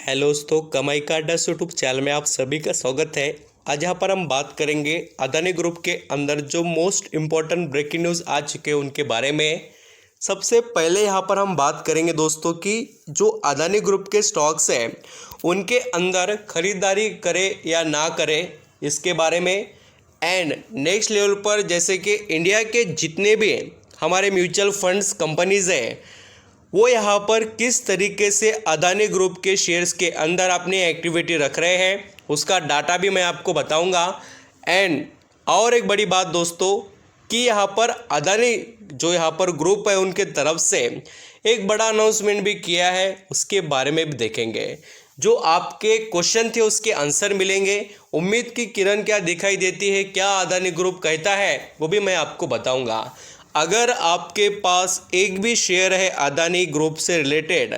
Hello दोस्तों, कमाई का अड्डा यूट्यूब चैनल में आप सभी का स्वागत है। आज यहाँ पर हम बात करेंगे अदानी ग्रुप के अंदर जो मोस्ट इम्पॉर्टेंट ब्रेकिंग न्यूज़ आ चुके हैं उनके बारे में। सबसे पहले यहाँ पर हम बात करेंगे दोस्तों कि जो अदानी ग्रुप के स्टॉक्स हैं उनके अंदर खरीदारी करे या ना करे इसके बारे में। एंड नेक्स्ट लेवल पर जैसे कि इंडिया के जितने भी हमारे म्यूचुअल फंड्स कंपनीज़ हैं वो यहाँ पर किस तरीके से अदानी ग्रुप के शेयर्स के अंदर अपनी एक्टिविटी रख रहे हैं उसका डाटा भी मैं आपको बताऊंगा। एंड और एक बड़ी बात दोस्तों कि यहाँ पर अदानी जो यहाँ पर ग्रुप है उनके तरफ से एक बड़ा अनाउंसमेंट भी किया है, उसके बारे में भी देखेंगे। जो आपके क्वेश्चन थे उसके आंसर मिलेंगे। उम्मीद की किरण क्या दिखाई देती है, क्या अदानी ग्रुप कहता है, वो भी मैं आपको बताऊंगा। अगर आपके पास एक भी शेयर है अदानी ग्रुप से रिलेटेड,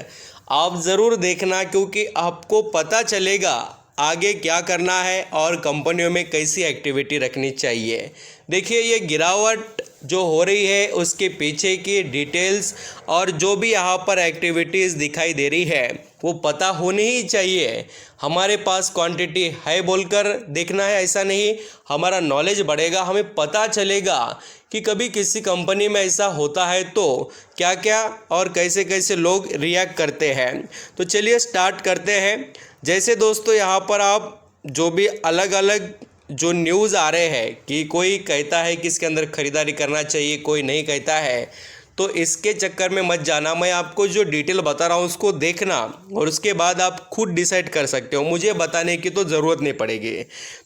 आप ज़रूर देखना, क्योंकि आपको पता चलेगा आगे क्या करना है और कंपनियों में कैसी एक्टिविटी रखनी चाहिए। देखिए, ये गिरावट जो हो रही है उसके पीछे की डिटेल्स और जो भी यहाँ पर एक्टिविटीज़ दिखाई दे रही है वो पता होनी ही चाहिए। हमारे पास क्वांटिटी है बोलकर देखना है ऐसा नहीं, हमारा नॉलेज बढ़ेगा, हमें पता चलेगा कि कभी किसी कंपनी में ऐसा होता है तो क्या क्या और कैसे कैसे लोग रिएक्ट करते हैं। तो चलिए स्टार्ट करते हैं। जैसे दोस्तों यहाँ पर आप जो भी अलग अलग जो न्यूज़ आ रहे हैं कि कोई कहता है कि इसके अंदर ख़रीदारी करना चाहिए, कोई नहीं कहता है, तो इसके चक्कर में मत जाना। मैं आपको जो डिटेल बता रहा हूँ उसको देखना और उसके बाद आप खुद डिसाइड कर सकते हो, मुझे बताने की तो ज़रूरत नहीं पड़ेगी।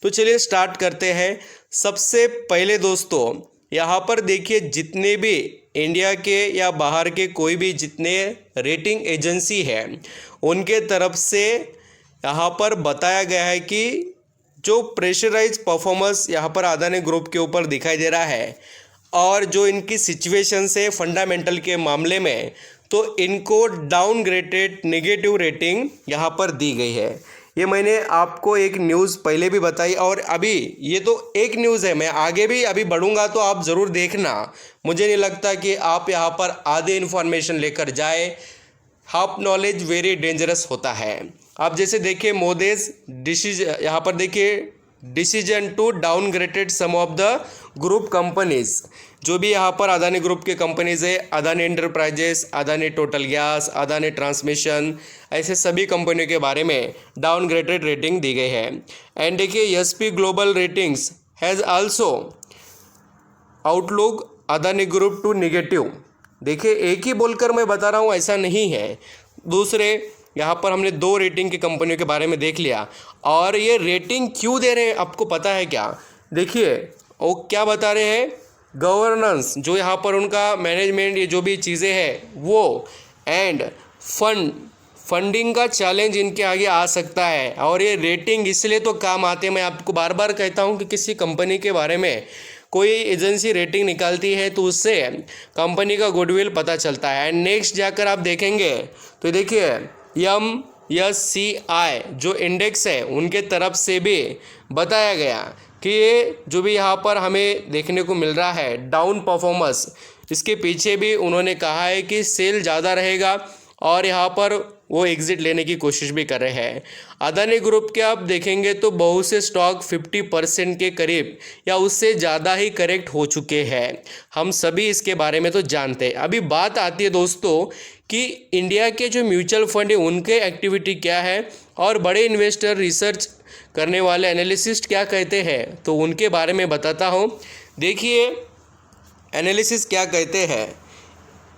तो चलिए स्टार्ट करते हैं। सबसे पहले दोस्तों यहाँ पर देखिए, जितने भी इंडिया के या बाहर के कोई भी जितने रेटिंग एजेंसी है उनके तरफ से यहाँ पर बताया गया है कि जो प्रेशराइज परफॉर्मेंस यहाँ पर अदानी ग्रुप के ऊपर दिखाई दे रहा है और जो इनकी सिचुएशन से फंडामेंटल के मामले में, तो इनको डाउनग्रेडेड नेगेटिव रेटिंग यहाँ पर दी गई है। ये मैंने आपको एक न्यूज़ पहले भी बताई और अभी ये तो एक न्यूज़ है, मैं आगे भी अभी बढ़ूंगा तो आप ज़रूर देखना। मुझे नहीं लगता कि आप यहाँ पर आधे इन्फॉर्मेशन लेकर जाए। हाफ नॉलेज वेरी डेंजरस होता है। आप जैसे देखिए मोदीज डिसीजन, यहाँ पर देखिए decision to downgraded some of the group companies, जो भी यहाँ पर अदानी ग्रुप के कंपनीज है, Adani enterprises, Adani total gas, Adani transmission, ऐसे सभी कंपनियों के बारे में डाउनग्रेडेड रेटिंग दी गई है। एंड देखिए SP global ratings has also outlook Adani group to negative. देखिए एक ही बोलकर मैं बता रहा हूँ ऐसा नहीं है, दूसरे यहाँ पर हमने दो रेटिंग की कंपनियों के बारे में देख लिया। और ये रेटिंग क्यों दे रहे हैं आपको पता है क्या? देखिए वो क्या बता रहे हैं, गवर्नेंस जो यहाँ पर उनका मैनेजमेंट, ये जो भी चीज़ें हैं वो, एंड फंडिंग का चैलेंज इनके आगे आ सकता है। और ये रेटिंग इसलिए तो काम आते हैं, मैं आपको बार बार कहता हूँ कि किसी कंपनी के बारे में कोई एजेंसी रेटिंग निकालती है तो उससे कंपनी का गुडविल पता चलता है। एंड नेक्स्ट जाकर आप देखेंगे तो देखिए MSCI जो इंडेक्स है उनके तरफ से भी बताया गया कि ये जो भी यहाँ पर हमें देखने को मिल रहा है डाउन परफॉर्मेंस, इसके पीछे भी उन्होंने कहा है कि सेल ज़्यादा रहेगा और यहाँ पर वो एग्ज़िट लेने की कोशिश भी कर रहे हैं। अदानी ग्रुप के आप देखेंगे तो बहुत से स्टॉक 50% के करीब या उससे ज़्यादा ही करेक्ट हो चुके हैं। हम सभी इसके बारे में तो जानते हैं। अभी बात आती है दोस्तों कि इंडिया के जो म्यूचुअल फंड है उनके एक्टिविटी क्या है और बड़े इन्वेस्टर, रिसर्च करने वाले एनालिसिस्ट क्या कहते हैं, तो उनके बारे में बताता हूँ। देखिए एनालिसिस क्या कहते हैं,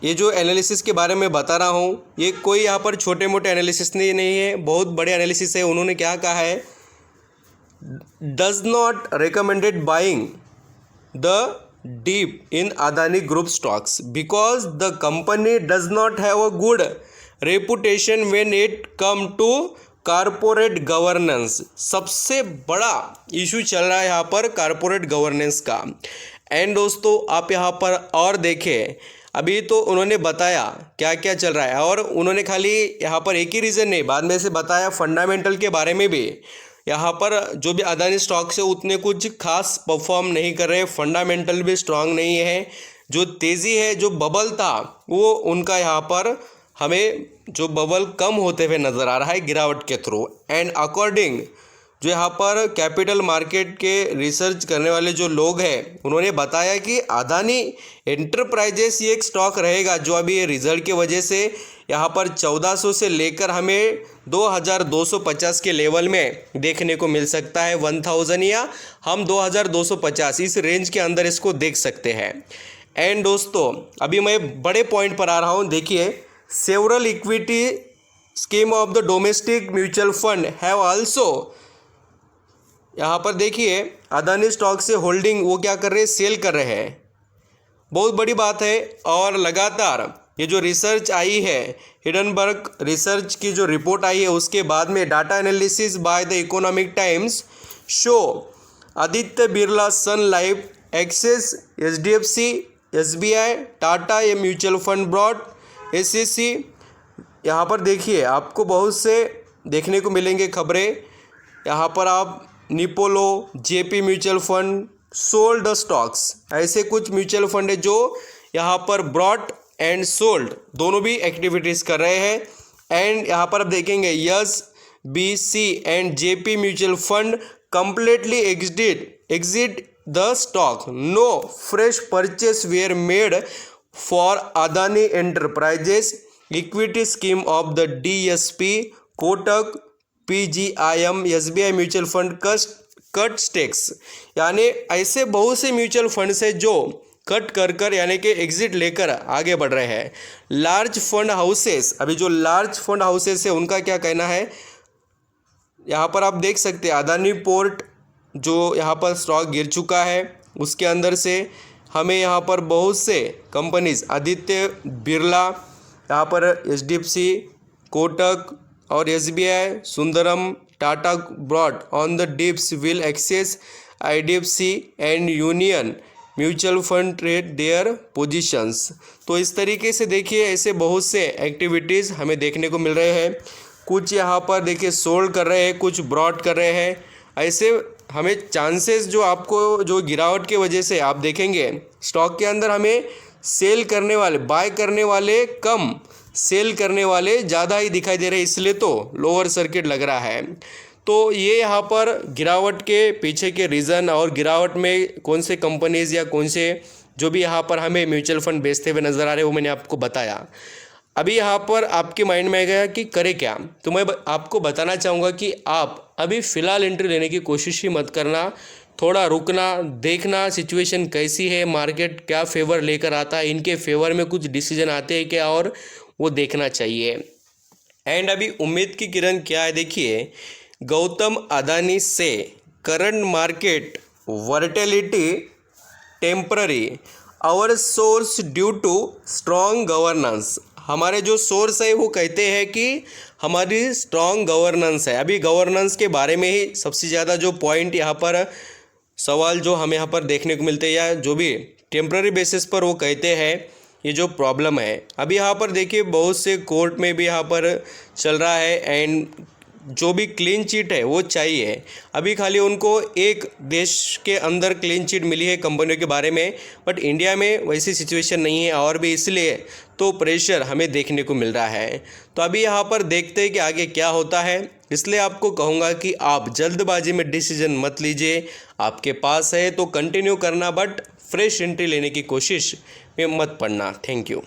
ये जो एनालिसिस के बारे में बता रहा हूँ ये कोई यहाँ पर छोटे मोटे एनालिसिस नहीं है, बहुत बड़े एनालिसिस है। उन्होंने क्या कहा है, does not recommended buying the deep in Adani group stocks because the company does not have a good reputation when it come to corporate governance. सबसे बड़ा इशू चल रहा है यहाँ पर कारपोरेट गवर्नेंस का। एंड दोस्तों आप यहाँ पर और देखें, अभी तो उन्होंने बताया क्या क्या चल रहा है और उन्होंने खाली यहाँ पर एक ही रीज़न नहीं, बाद में से बताया फंडामेंटल के बारे में भी। यहाँ पर जो भी अदानी स्टॉक से उतने कुछ खास परफॉर्म नहीं कर रहे, फंडामेंटल भी स्ट्रांग नहीं है। जो तेज़ी है, जो बबल था वो उनका यहाँ पर हमें जो बबल कम होते हुए नज़र आ रहा है गिरावट के थ्रू। एंड अकॉर्डिंग जो यहाँ पर कैपिटल मार्केट के रिसर्च करने वाले जो लोग हैं उन्होंने बताया कि अदानी एंटरप्राइजेस ये एक स्टॉक रहेगा जो अभी ये रिजल्ट की वजह से यहाँ पर 1400 से लेकर हमें 2250 के लेवल में देखने को मिल सकता है। 1000 या हम 2250 इस रेंज के अंदर इसको देख सकते हैं। एंड दोस्तों अभी मैं बड़े पॉइंट पर आ रहा हूँ। देखिए, several equity scheme of the domestic mutual fund have also, यहाँ पर देखिए अदानी स्टॉक से होल्डिंग वो क्या कर रहे हैं, सेल कर रहे हैं। बहुत बड़ी बात है। और लगातार ये जो रिसर्च आई है, हिडनबर्ग रिसर्च की जो रिपोर्ट आई है, उसके बाद में data analysis by the economic times show Aditya Birla, sun life, axis, HDFC, SBI, Tata ये म्यूचुअल फंड ब्रॉड, SEC। यहाँ पर देखिए आपको बहुत से देखने को मिलेंगे खबरें। यहाँ पर आप निपोलो, JP mutual fund sold the stocks, ऐसे कुछ म्यूचुअल फंड है जो यहाँ पर ब्रॉड एंड सोल्ड दोनों भी एक्टिविटीज़ कर रहे हैं। एंड यहाँ पर आप देखेंगे SBC and JP mutual fund completely exit the stock. No fresh purchase were made for Adani Enterprises equity scheme of the DSP, Kotak, PGIM, SBI mutual fund cut stakes. यानी ऐसे बहुत से म्यूचुअल फंड्स है जो cut कर यानी कि exit लेकर आगे बढ़ रहे हैं। लार्ज फंड हाउसेस, अभी जो लार्ज फंड हाउसेस है उनका क्या कहना है, यहाँ पर आप देख सकते हैं अदानी पोर्ट जो यहाँ पर स्टॉक गिर चुका है, उसके अंदर से हमें यहाँ पर बहुत से कंपनीज आदित्य बिरला, यहाँ पर HDFC, कोटक और SBI, Sundaram, Tata broad on the dips will access IDFC and union mutual fund trade their positions. तो इस तरीके से देखिए ऐसे बहुत से एक्टिविटीज़ हमें देखने को मिल रहे हैं। कुछ यहाँ पर देखिए सोल्ड कर रहे हैं, कुछ ब्रॉड कर रहे हैं। ऐसे हमें चांसेस जो आपको जो गिरावट की वजह से आप देखेंगे स्टॉक के अंदर हमें सेल करने वाले, बाय करने वाले कम, सेल करने वाले ज़्यादा ही दिखाई दे रहे हैं, इसलिए तो लोअर सर्किट लग रहा है। तो ये यहाँ पर गिरावट के पीछे के रीज़न और गिरावट में कौन से कंपनीज़ या कौन से जो भी यहाँ पर हमें म्यूचुअल फंड बेचते हुए नज़र आ रहे हैं वो मैंने आपको बताया। अभी यहाँ पर आपके माइंड में आएगा कि करें क्या, तो मैं आपको बताना चाहूँगा कि आप अभी फ़िलहाल एंट्री लेने की कोशिश ही मत करना, थोड़ा रुकना, देखना सिचुएशन कैसी है, मार्केट क्या फेवर लेकर आता है, इनके फेवर में कुछ डिसीजन आते हैं क्या, और वो देखना चाहिए। एंड अभी उम्मीद की किरण क्या है, देखिए गौतम अदानी से current market volatility temporary, our source due to strong governance. हमारे जो सोर्स है वो कहते हैं कि हमारी स्ट्रॉन्ग गवर्नेंस है। अभी गवर्नेंस के बारे में ही सबसे ज़्यादा जो पॉइंट यहाँ पर सवाल जो हमें यहाँ पर देखने को मिलते हैं, या जो भी टेम्पररी बेसिस पर वो कहते हैं ये जो प्रॉब्लम है। अभी यहाँ पर देखिए बहुत से कोर्ट में भी यहाँ पर चल रहा है, एंड जो भी क्लीन चिट है वो चाहिए। अभी खाली उनको एक देश के अंदर क्लीन चिट मिली है कंपनियों के बारे में, बट इंडिया में वैसी सिचुएशन नहीं है, और भी इसलिए तो प्रेशर हमें देखने को मिल रहा है। तो अभी यहाँ पर देखते हैं कि आगे क्या होता है। इसलिए आपको कहूँगा कि आप जल्दबाजी में डिसीजन मत लीजिए, आपके पास है तो कंटिन्यू करना, बट फ्रेश एंट्री लेने की कोशिश में मत पड़ना। Thank you.